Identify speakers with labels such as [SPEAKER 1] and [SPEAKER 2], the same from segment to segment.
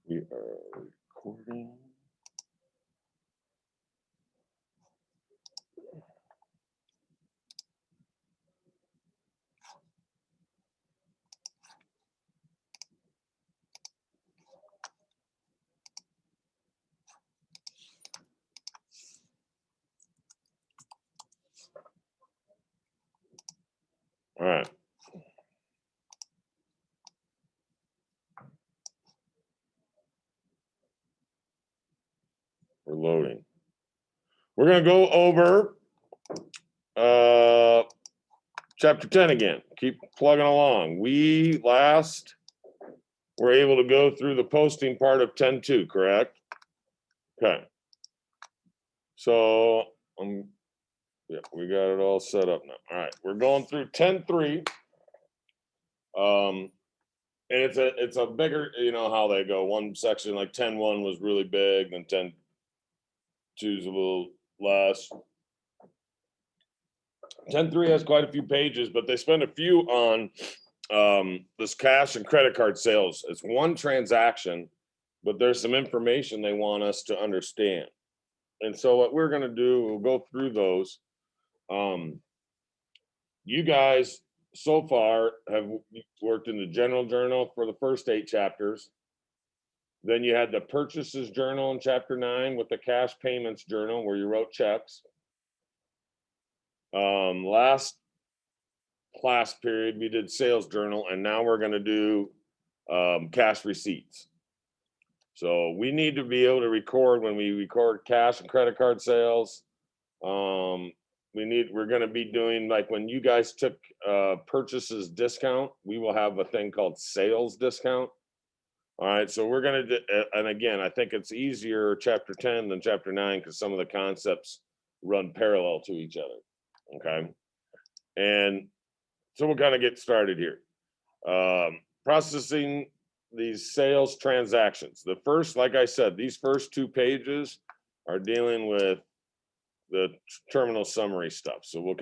[SPEAKER 1] We are recording. All right. We're loading. We're going to go over chapter 10 again. Keep plugging along. We last were able to go through the posting part of 10.2, correct? Okay. So yeah, we got it all set up now. All right, we're going through 10.3. And it's a bigger, you know how they go. One section like 10.1 was really big, then 10.2 is a little less. 10.3 has quite a few pages, but they spend a few on this cash and credit card sales. It's one transaction, but there's some information they want us to understand. And so what we're going to do, we'll go through those. You guys so far have worked in the general journal for the first 8 chapters. Then you had the purchases journal in chapter 9 with the cash payments journal where you wrote checks. Last class period, we did sales journal, and now we're going to do cash receipts. So we need to be able to record when we record cash and credit card sales. We're going to be doing, like, when you guys took purchases discount, we will have a thing called sales discount. All right, so we're going to, and again, I think it's easier chapter 10 than chapter 9 because some of the concepts run parallel to each other. Okay. And so we'll kind of get started here. Processing these sales transactions. The first, like I said, these first 2 pages are dealing with the terminal summary stuff. So we'll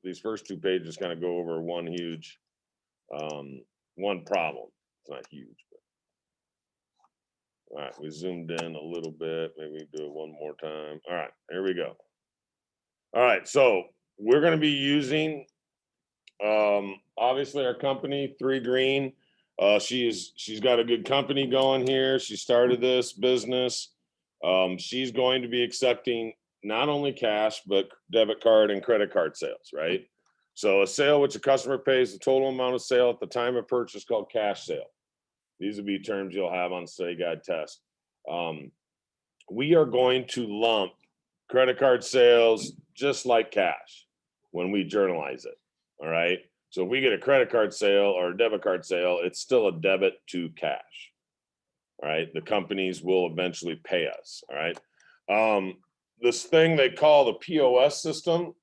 [SPEAKER 1] these first 2 pages kind of go over one huge, one problem. It's not huge, but. All right, we zoomed in a little bit. Maybe do it one more time. All right, here we go. All right, so we're going to be using, obviously, our company, 3 Green. She's got a good company going here. She started this business. She's going to be accepting not only cash, but debit card and credit card sales, right? So a sale which a customer pays the total amount of sale at the time of purchase called cash sale. These will be terms you'll have on Study Guide test. We are going to lump credit card sales just like cash when we journalize it. All right. So if we get a credit card sale or a debit card sale, it's still a debit to cash. All right. The companies will eventually pay us. All right. This thing they call the POS system,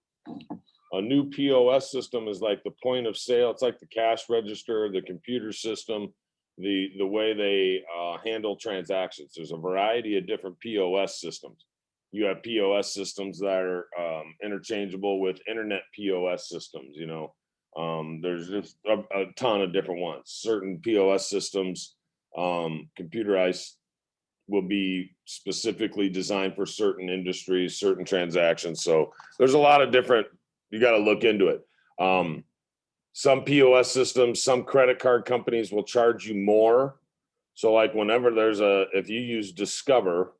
[SPEAKER 1] a new POS system is like the point of sale. It's like the cash register, the computer system, the way they handle transactions. There's a variety of different POS systems. You have POS systems that are interchangeable with internet POS systems. You know, there's just a ton of different ones. Certain POS systems, computerized, will be specifically designed for certain industries, certain transactions. So there's a lot of different. You got to look into it. Some POS systems, some credit card companies will charge you more. So like whenever if you use Discover,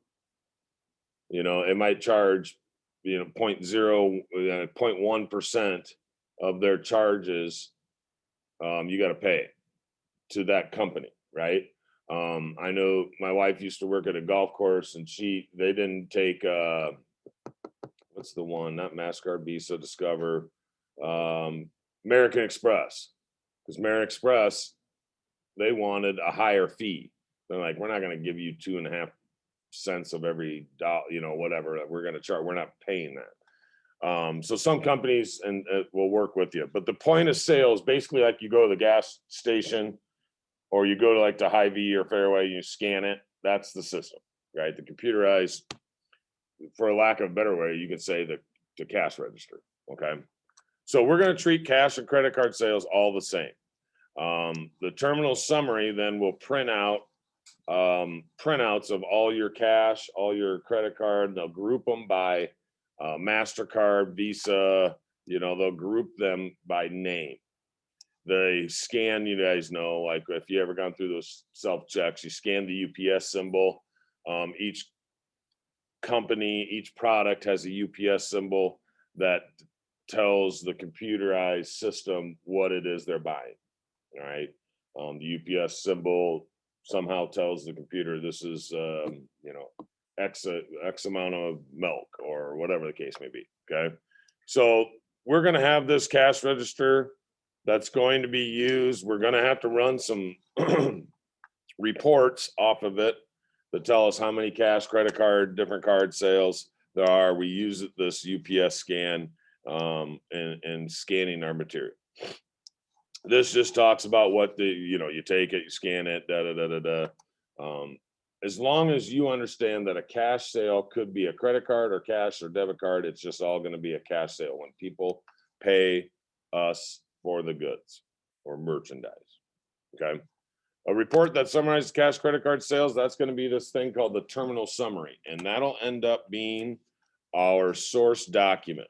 [SPEAKER 1] you know, it might charge, you know, 0.1% of their charges. You got to pay to that company, right? I know my wife used to work at a golf course, and they didn't take what's the one? Not MasterCard, Visa, Discover, American Express, because American Express, they wanted a higher fee. They're like, we're not going to give you 2.5 cents of every dollar, you know, whatever we're going to charge. We're not paying that. So some companies will work with you, but the point of sale is basically like you go to the gas station, or you go to like the Hy-Vee or Fairway, you scan it. That's the system, right? The computerized, for a lack of a better way, you could say the cash register. Okay. So we're going to treat cash and credit card sales all the same. The terminal summary then will print out printouts of all your cash, all your credit card. They'll group them by MasterCard, Visa, they'll group them by name. They scan, you guys know, like if you ever gone through those self checks, you scan the UPS symbol. Each company, each product has a UPS symbol that tells the computerized system what it is they're buying. All right. The UPS symbol somehow tells the computer this is, X amount of milk or whatever the case may be. Okay. So we're going to have this cash register that's going to be used. We're going to have to run some reports off of it that tell us how many cash, credit card, different card sales there are. We use this UPS scan and scanning our material. This just talks about what you take it, you scan it, as long as you understand that a cash sale could be a credit card or cash or debit card, it's just all going to be a cash sale when people pay us for the goods or merchandise. Okay. A report that summarizes cash, credit card sales, that's going to be this thing called the terminal summary. And that'll end up being our source document.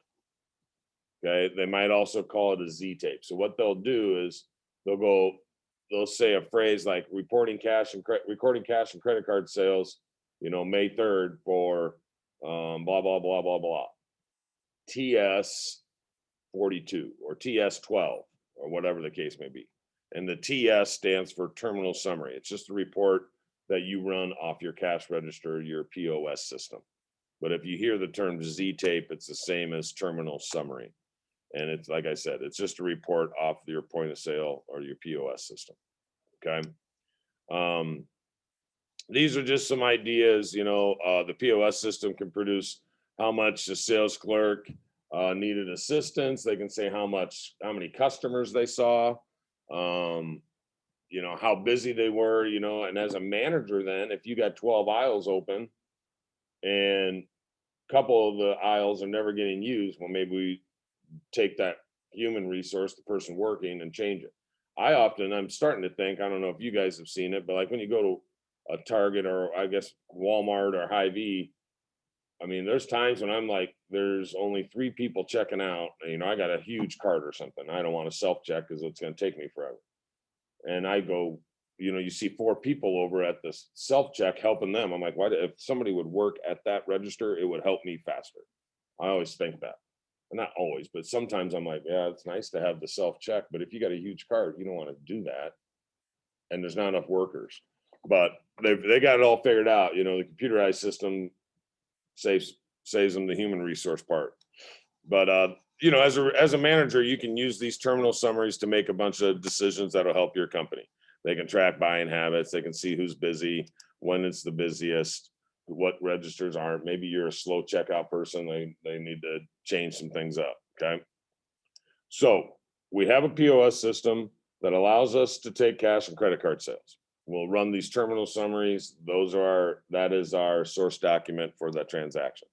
[SPEAKER 1] Okay. They might also call it a Z tape. So what they'll do is they'll say a phrase like recording cash and credit card sales, May 3rd for blah, blah, blah, blah, blah. TS 42 or TS 12 or whatever the case may be. And the TS stands for terminal summary. It's just a report that you run off your cash register, your POS system. But if you hear the term Z tape, it's the same as terminal summary. And it's like I said, it's just a report off your point of sale or your POS system. Okay. These are just some ideas. The POS system can produce how much the sales clerk needed assistance. They can say how many customers they saw, how busy they were, and as a manager, then if you got 12 aisles open and a couple of the aisles are never getting used, well, maybe we take that human resource, the person working, and change it. I'm starting to think, I don't know if you guys have seen it, but like when you go to a Target or I guess Walmart or Hy-Vee, I mean, there's times when I'm like, there's only 3 people checking out. I got a huge cart or something. I don't want to self-check because it's going to take me forever. And I go, you see 4 people over at the self-check helping them. I'm like, why? If somebody would work at that register, it would help me faster. I always think that. Not always, but sometimes I'm like, yeah, it's nice to have the self-check, but if you got a huge cart, you don't want to do that. And there's not enough workers. But they got it all figured out. The computerized system saves them the human resource part. But as a manager, you can use these terminal summaries to make a bunch of decisions that'll help your company. They can track buying habits. They can see who's busy, when it's the busiest, what registers aren't. Maybe you're a slow checkout person. They need to change some things up. Okay. So we have a POS system that allows us to take cash and credit card sales. We'll run these terminal summaries. That is our source document for that transaction.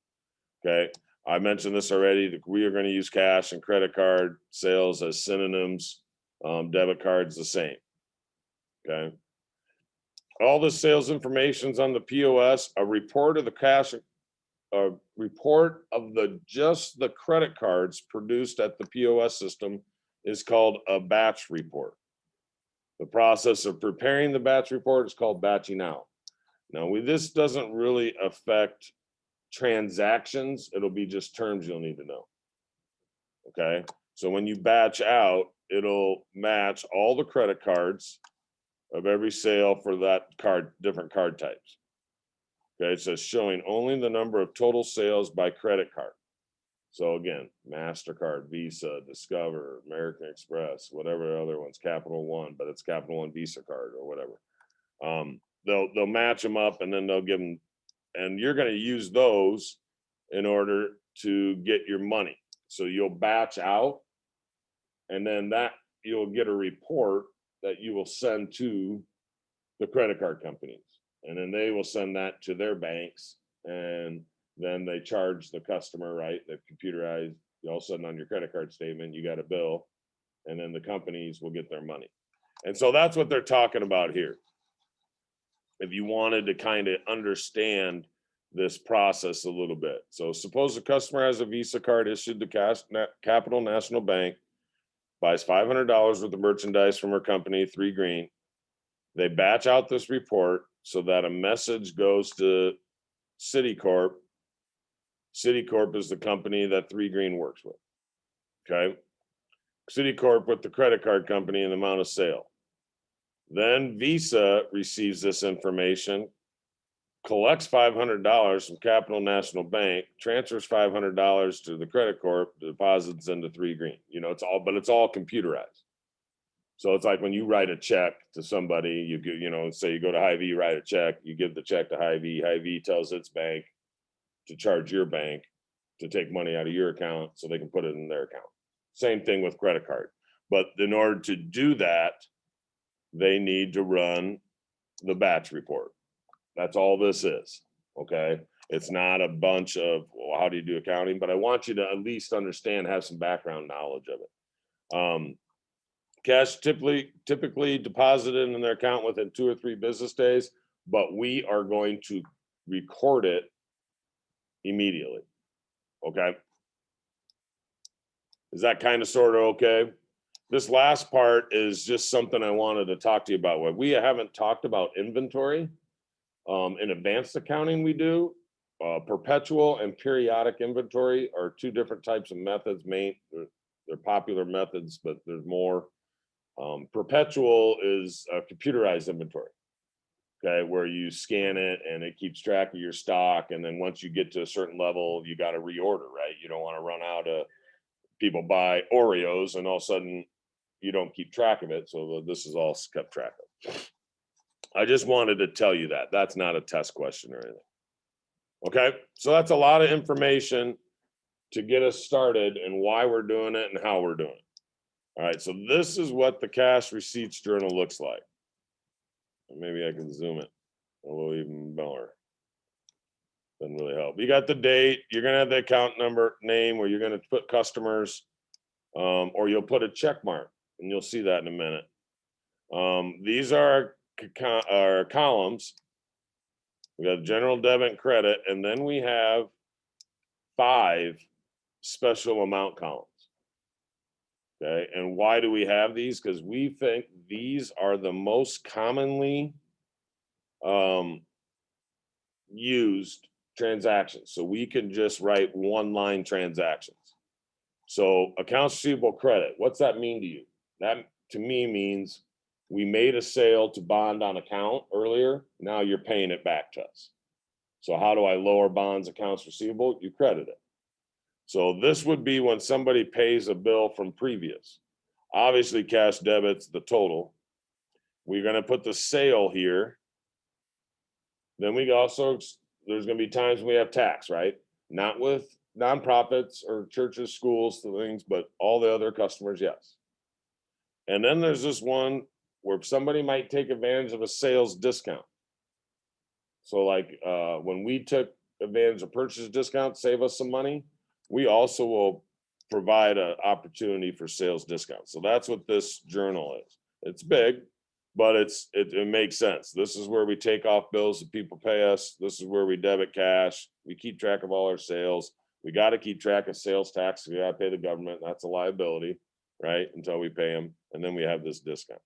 [SPEAKER 1] Okay. I mentioned this already. We are going to use cash and credit card sales as synonyms. Debit cards the same. Okay. All the sales information's on the POS. A report of the cash, a report of just the credit cards produced at the POS system is called a batch report. The process of preparing the batch report is called batching out. Now, this doesn't really affect transactions. It'll be just terms you'll need to know. Okay. So when you batch out, it'll match all the credit cards of every sale for that card, different card types. Okay. It says showing only the number of total sales by credit card. So again, MasterCard, Visa, Discover, American Express, whatever other ones, Capital One, but it's Capital One Visa card or whatever. They'll match them up and then they'll give them, and you're going to use those in order to get your money. So you'll batch out, and then you'll get a report that you will send to the credit card companies, and then they will send that to their banks, and then they charge the customer, right? The computerized, all of a sudden on your credit card statement, you got a bill, and then the companies will get their money. And so that's what they're talking about here. if you wanted to kind of understand this process a little bit. So suppose the customer has a Visa card issued to Capital National Bank, buys $500 worth of merchandise from her company, 3 Green. They batch out this report so that a message goes to Citicorp. Citicorp is the company that 3 Green works with. Okay. Citicorp with the credit card company and the amount of sale. Then Visa receives this information, collects $500 from Capital National Bank, transfers $500 to the credit corp, deposits into 3 Green. It's all computerized. So it's like when you write a check to somebody, say you go to Hy-Vee, write a check, you give the check to Hy-Vee. Hy-Vee tells its bank to charge your bank to take money out of your account so they can put it in their account. Same thing with credit card. But in order to do that, they need to run the batch report. That's all this is, okay? It's not a bunch of, well, how do you do accounting? But I want you to at least understand, have some background knowledge of it. Cash typically deposited in their account within 2 or 3 business days, but we are going to record it immediately, okay? Is that kind of sort of okay? This last part is just something I wanted to talk to you about. We haven't talked about inventory. In advanced accounting, we do. Perpetual and periodic inventory are 2 different types of methods. They're popular methods, but there's more. Perpetual is a computerized inventory, okay, where you scan it and it keeps track of your stock. And then once you get to a certain level, you got to reorder, right? You don't want to run out of people buy Oreos and all of a sudden you don't keep track of it. So this is all kept track of. I just wanted to tell you that. That's not a test question or anything. Okay, so that's a lot of information to get us started and why we're doing it and how we're doing it. All right, so this is what the cash receipts journal looks like. Maybe I can zoom it a little even more. Doesn't really help. You got the date. You're going to have the account number, name, where you're going to put customers, or you'll put a check mark, and you'll see that in a minute. These are our columns. We got general, debit, and credit, and then we have 5 special amount columns. Okay, and why do we have these? Because we think these are the most commonly used transactions. So we can just write 1-line transactions. So accounts receivable credit, what's that mean to you? That to me means we made a sale to bond on account earlier. Now you're paying it back to us. So how do I lower bonds accounts receivable? You credit it. So this would be when somebody pays a bill from previous. Obviously, cash debit's the total. We're going to put the sale here. Then we also, there's going to be times when we have tax, right? Not with nonprofits or churches, schools, things, but all the other customers, yes. And then there's this one where somebody might take advantage of a sales discount. So like when we took advantage of purchase discount, save us some money, we also will provide an opportunity for sales discounts. So that's what this journal is. It's big, but it makes sense. This is where we take off bills that people pay us. This is where we debit cash. We keep track of all our sales. We got to keep track of sales tax. We got to pay the government. That's a liability, right? Until we pay them. And then we have this discount.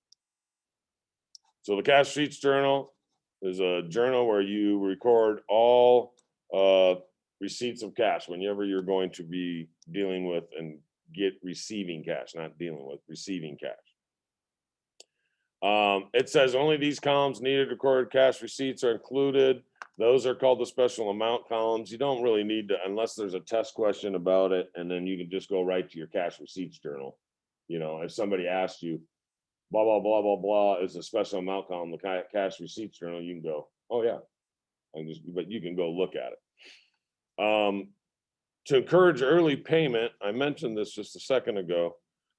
[SPEAKER 1] So the cash receipts journal is a journal where you record all receipts of cash whenever you're going to be dealing with and receiving cash, not dealing with, receiving cash. It says only these columns needed recorded cash receipts are included. Those are called the special amount columns. You don't really need to, unless there's a test question about it, and then you can just go right to your cash receipts journal. You know, if somebody asked you, blah, blah, blah, blah, blah, is a special amount column, the cash receipts journal, you can go, oh yeah. But you can go look at it. To encourage early payment, I mentioned this just a second ago,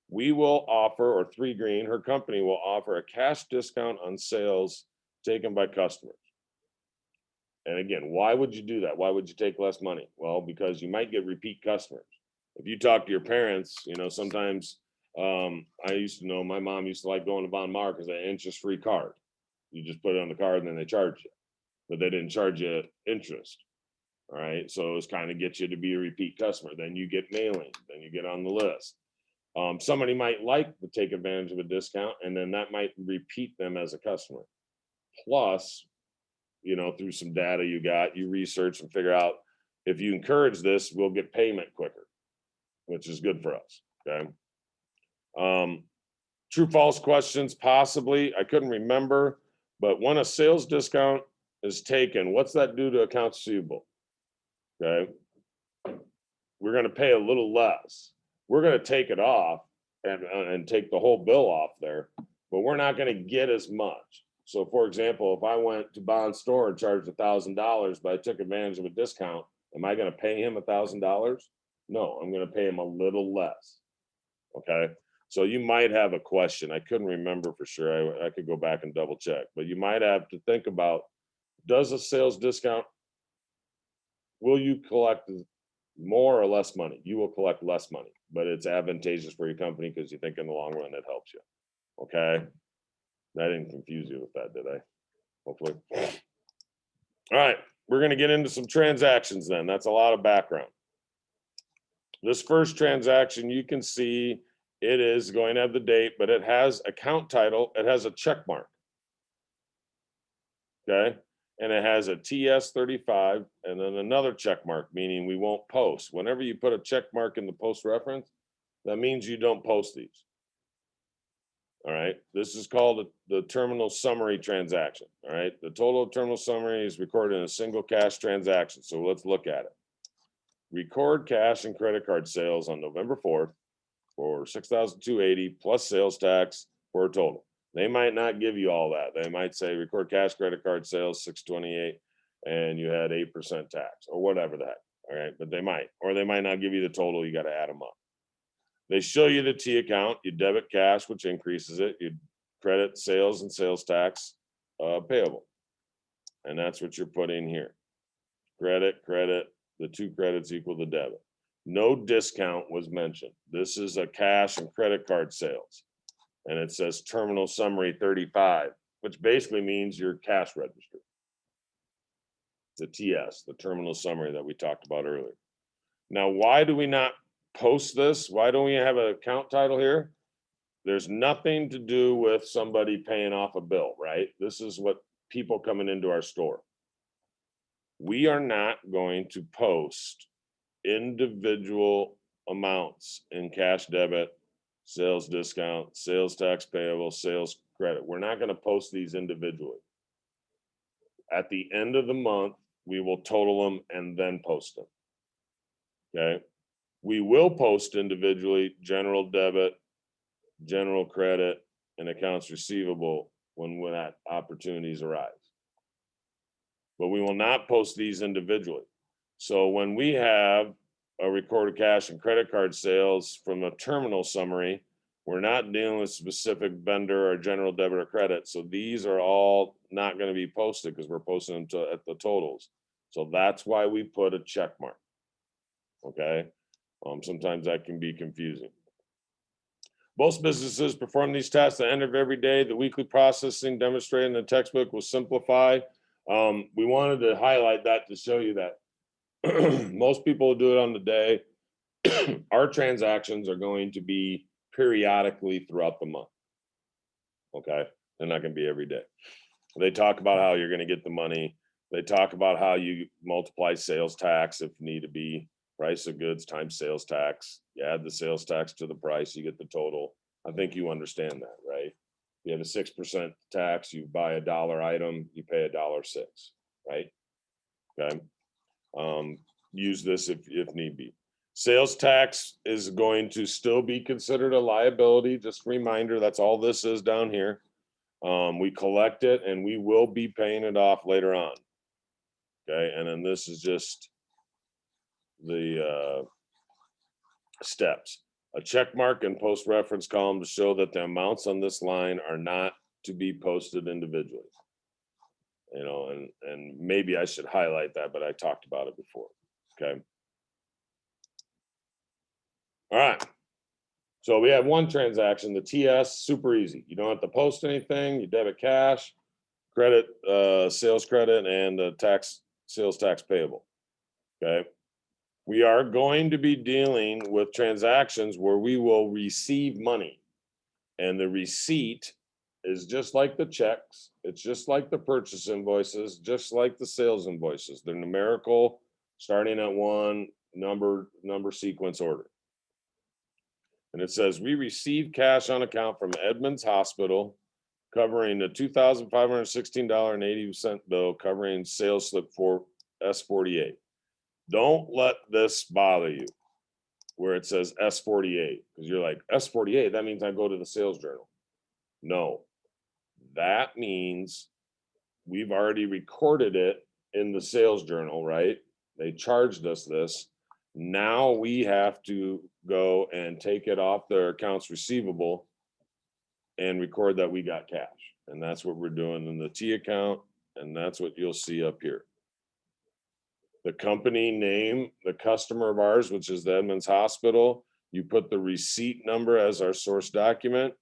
[SPEAKER 1] we will offer, or 3 Green, her company will offer a cash discount on sales taken by customers. And again, why would you do that? Why would you take less money? Well, because you might get repeat customers. If you talk to your parents, you know, sometimes I used to know my mom used to like going to Von Maur because they had interest-free card. You just put it on the card and then they charge you, but they didn't charge you interest. All right. So it's kind of get you to be a repeat customer. Then you get mailing, then you get on the list. Somebody might like to take advantage of a discount, and then that might repeat them as a customer. Plus, through some data you research and figure out if you encourage this, we'll get payment quicker, which is good for us. Okay. True false questions, possibly. I couldn't remember, but when a sales discount is taken, what's that do to accounts receivable? Okay. We're going to pay a little less. We're going to take it off and take the whole bill off there, but we're not going to get as much. So for example, if I went to Bond's store and charged $1,000, but I took advantage of a discount, am I going to pay him $1,000? No, I'm going to pay him a little less. Okay. So you might have a question. I couldn't remember for sure. I could go back and double check, but you might have to think about, does a sales discount, will you collect more or less money? You will collect less money, but it's advantageous for your company because you think in the long run it helps you. Okay. I didn't confuse you with that, did I? Hopefully. All right. We're going to get into some transactions then. That's a lot of background. This first transaction, you can see it is going to have the date, but it has account title. It has a check mark. Okay. And it has a TS35 and then another check mark, meaning we won't post. Whenever you put a check mark in the post reference, that means you don't post these. All right. This is called the terminal summary transaction. All right. The total of terminal summary is recorded in a single cash transaction. So let's look at it. Record cash and credit card sales on November 4th for $6,280 plus sales tax for a total. They might not give you all that. They might say record cash credit card sales $628 and you had 8% tax or whatever the heck. All right. But they might, or they might not give you the total. You got to add them up. They show you the T account, you debit cash, which increases it, you credit sales and sales tax payable. And that's what you're putting here. Credit, the two credits equal the debit. No discount was mentioned. This is a cash and credit card sales. And it says terminal summary 35, which basically means your cash register. The TS, the terminal summary that we talked about earlier. Now, why do we not post this? Why don't we have an account title here? There's nothing to do with somebody paying off a bill, right? This is what people coming into our store. We are not going to post individual amounts in cash debit, sales discount, sales tax payable, sales credit. We're not going to post these individually. At the end of the month, we will total them and then post them. Okay. We will post individually general debit, general credit, and accounts receivable when that opportunities arise. But we will not post these individually. So when we have a recorded cash and credit card sales from a terminal summary, we're not dealing with specific vendor or general debit or credit. So these are all not going to be posted because we're posting them at the totals. So that's why we put a check mark. Okay. Sometimes that can be confusing. Most businesses perform these tasks at the end of every day. The weekly processing demonstrated in the textbook will simplify. We wanted to highlight that to show you that most people do it on the day. Our transactions are going to be periodically throughout the month. Okay. They're not going to be every day. They talk about how you're going to get the money. They talk about how you multiply sales tax if need to be. Price of goods times sales tax. You add the sales tax to the price, you get the total. I think you understand that, right? You have a 6% tax, you buy a $1 item, you pay $1.06, right? Okay. Use this if need be. Sales tax is going to still be considered a liability. Just a reminder, that's all this is down here. We collect it and we will be paying it off later on. Okay, and then this is just the steps. A check mark and post reference column to show that the amounts on this line are not to be posted individually. You know, and maybe I should highlight that, but I talked about it before. Okay. All right. So we have one transaction, the TS, super easy. You don't have to post anything, you debit cash. credit, sales credit and sales tax payable. Okay. We are going to be dealing with transactions where we will receive money. And the receipt is just like the checks. It's just like the purchase invoices, just like the sales invoices. They're numerical, starting at one number sequence order. And it says, we received cash on account from Edmonds Hospital covering the $2,516.80 bill covering sales slip for S48. Don't let this bother you where it says S48, because you're like, S48, that means I go to the sales journal. No, that means we've already recorded it in the sales journal, right? They charged us this. Now we have to go and take it off their accounts receivable and record that we got cash. And that's what we're doing in the T account. And that's what you'll see up here. The company name, the customer of ours, which is the Edmonds Hospital, you put the receipt number as our source document,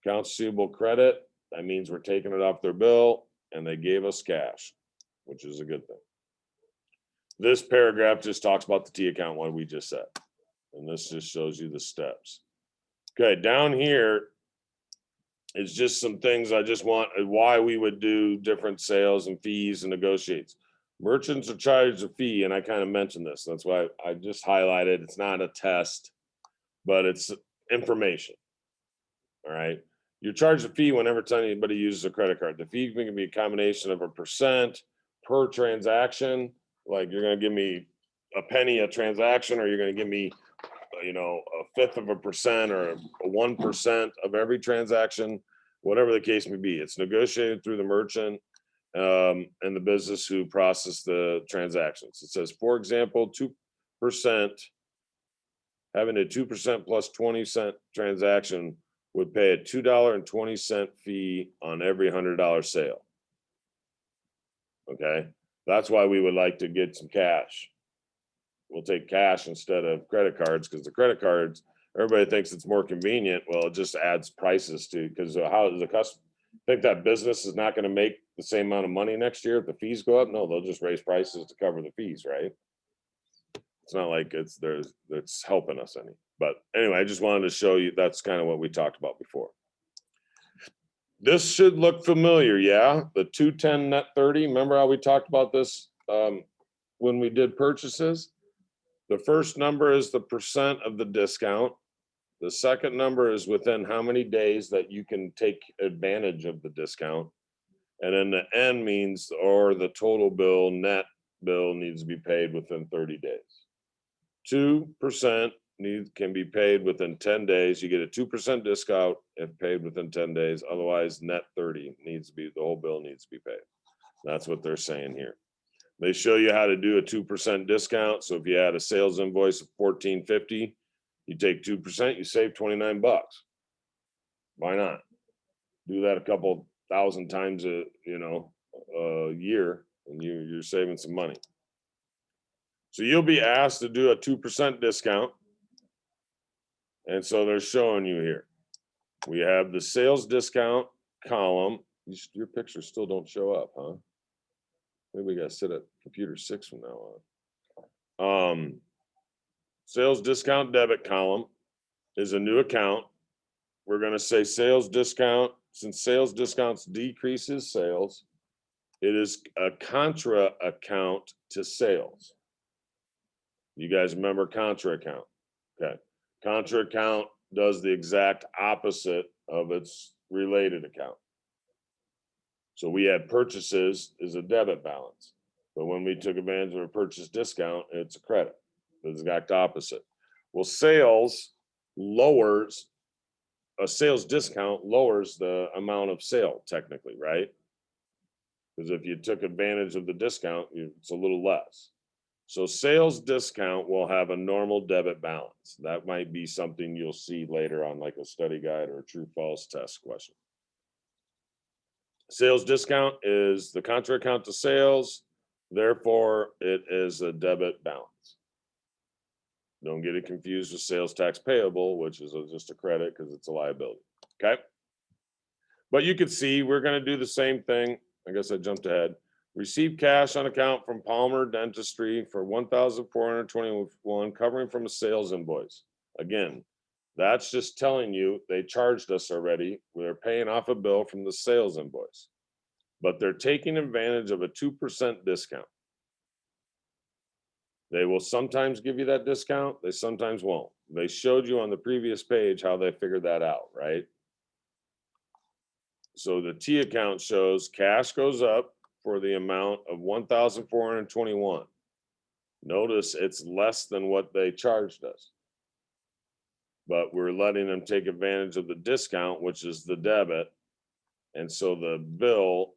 [SPEAKER 1] accounts receivable credit, that means we're taking it off their bill, and they gave us cash, which is a good thing. This paragraph just talks about the T account one we just said, and this just shows you the steps. Okay, down here is just some things I just want, why we would do different sales and fees and negotiates. Merchants are charged a fee, and I kind of mentioned this. That's why I just highlighted. It's not a test, but it's information. All right. You're charged a fee whenever anybody uses a credit card. The fee can be a combination of a percent per transaction. Like you're going to give me a penny a transaction, or you're going to give me, you know, 1/5 of a percent or 1% of every transaction, whatever the case may be. It's negotiated through the merchant and the business who process the transactions. It says, for example, 2%, having a 2% plus 20-cent transaction would pay a $2.20 fee on every $100 sale. Okay, that's why we would like to get some cash. We'll take cash instead of credit cards, because the credit cards, everybody thinks it's more convenient. Well, it just adds prices to, because how does the customer think that business is not going to make the same amount of money next year if the fees go up? No, they'll just raise prices to cover the fees, right? It's not like it's helping us any. But anyway, I just wanted to show you that's kind of what we talked about before. This should look familiar, yeah? The 210 net 30. Remember how we talked about this when we did purchases? The first number is the percent of the discount. The second number is within how many days that you can take advantage of the discount. And then the N means, or the total bill, net bill needs to be paid within 30 days. 2% can be paid within 10 days. You get a 2% discount if paid within 10 days. Otherwise, net 30 needs to be, the whole bill needs to be paid. That's what they're saying here. They show you how to do a 2% discount. So if you had a sales invoice of $14.50, you take 2%, you save $29. Why not? Do that a couple thousand times a year, and you're saving some money. So you'll be asked to do a 2% discount. And so they're showing you here. We have the sales discount column. Your pictures still don't show up, huh? Maybe we got to sit at computer 6 from now on. Sales discount debit column is a new account. We're going to say sales discount. Since sales discounts decreases sales, it is a contra account to sales. You guys remember contra account? Okay. Contra account does the exact opposite of its related account. So we had purchases is a debit balance, but when we took advantage of a purchase discount, it's a credit. The exact opposite. Well, sales discount lowers the amount of sale technically, right? Because if you took advantage of the discount, it's a little less. So sales discount will have a normal debit balance. That might be something you'll see later on, like a study guide or a true false test question. Sales discount is the contra account to sales. Therefore, it is a debit balance. Don't get it confused with sales tax payable, which is just a credit because it's a liability. Okay. But you can see, we're gonna do the same thing. I guess I jumped ahead. Receive cash on account from Palmer Dentistry for 1,421 covering from a sales invoice. Again, that's just telling you they charged us already. We're paying off a bill from the sales invoice. But they're taking advantage of a 2% discount. They will sometimes give you that discount, they sometimes won't. They showed you on the previous page how they figured that out, right? So the T account shows cash goes up for the amount of 1,421. Notice it's less than what they charged us. But we're letting them take advantage of the discount, which is the debit. And so the bill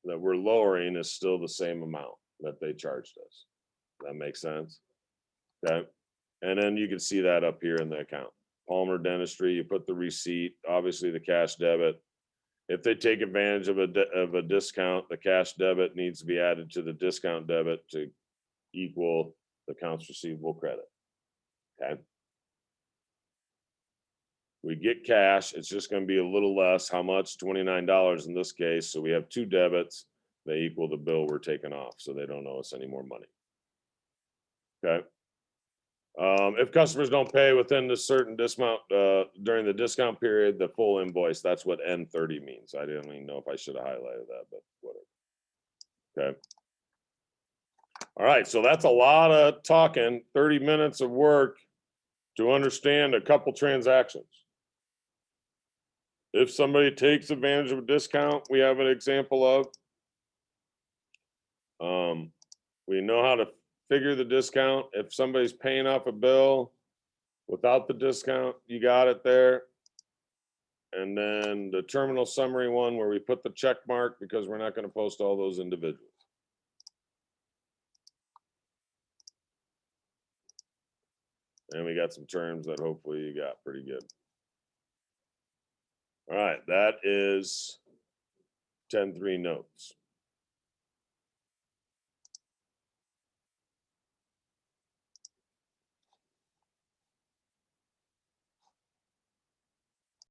[SPEAKER 1] that we're lowering is still the same amount that they charged us. That makes sense? Okay. And then you can see that up here in the account. Palmer Dentistry, you put the receipt, obviously the cash debit. If they take advantage of a discount, the cash debit needs to be added to the discount debit to equal the accounts receivable credit. Okay. We get cash, it's just going to be a little less. How much? $29 in this case. So we have two debits. They equal the bill we're taking off. So they don't owe us any more money. Okay. If customers don't pay within the certain discount during the discount period, the full invoice, that's what N30 means. I didn't even know if I should have highlighted that, but whatever. Okay. All right, so that's a lot of talking, 30 minutes of work to understand a couple transactions. If somebody takes advantage of a discount, we have an example of. We know how to figure the discount. If somebody's paying off a bill without the discount, you got it there. And then the terminal summary one where we put the check mark because we're not going to post all those individuals. And we got some terms that hopefully you got pretty good. All right, that is 10.3 notes.